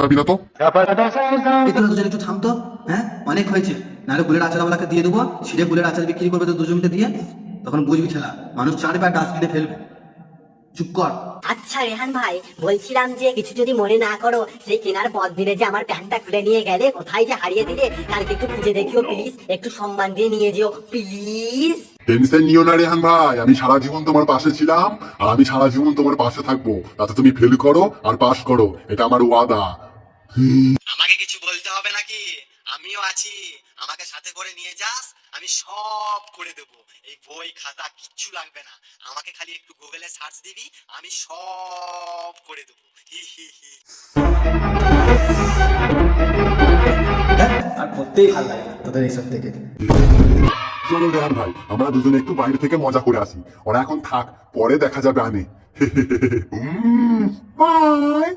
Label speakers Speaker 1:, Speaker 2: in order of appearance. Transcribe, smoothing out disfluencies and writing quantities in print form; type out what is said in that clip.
Speaker 1: পারবি না তো?
Speaker 2: এই তোরা দুজন একটু থাম তো। হ্যাঁ, অনেক হয়েছে। নাহলে বুলের আচারওয়ালাকে দিয়ে দেবো, ছিঁড়ে বুলের আচার বিক্রি করবে তো দুজনকে দিয়ে। তখন বুঝবি খেলা, মানুষ চাড়বে আর ডাস্টবিনে ফেলবে। চুপ কর।
Speaker 3: আচ্ছা রেহান ভাই, বলছিলাম যে কিছু যদি মনে না করো, সেই কেনার পর দিনে যে আমার প্যান্টটা খুলে নিয়ে গেলে, কোথায় যে হারিয়ে দিলে, কালকে একটু খুঁজে দেখিও প্লিজ, একটু সম্মান দিয়ে নিয়ে যেও প্লিজ।
Speaker 1: টেনশন নিও না রেহান ভাই, আমি সারা জীবন তোমার পাশে ছিলাম আর আমি সারা জীবন তোমার পাশে থাকবো, তাতে তুমি ফেল করো আর পাস করো, এটা আমার ওয়াদা।
Speaker 4: আমাকে কিছু বলতে হবে নাকি? আমিও আছি, আমাকে সাথে করে নিয়ে যাস, আমি সব করে দেবো। এই বই খাতা কিচ্ছু লাগবে না, আমাকে খালি একটু গুগলে সার্চ দিবি, আমি সব করে দেবো। হি হি হি।
Speaker 2: হ্যাঁ, আর পড়তেই ভালো লাগে না তোদের এইসব থেকে।
Speaker 1: চলো রেহান ভাই, আমরা দুজনে একটু বাইরে থেকে মজা করে আসি। ওরা এখন থাক, পরে দেখা যাবে আনে। বাই।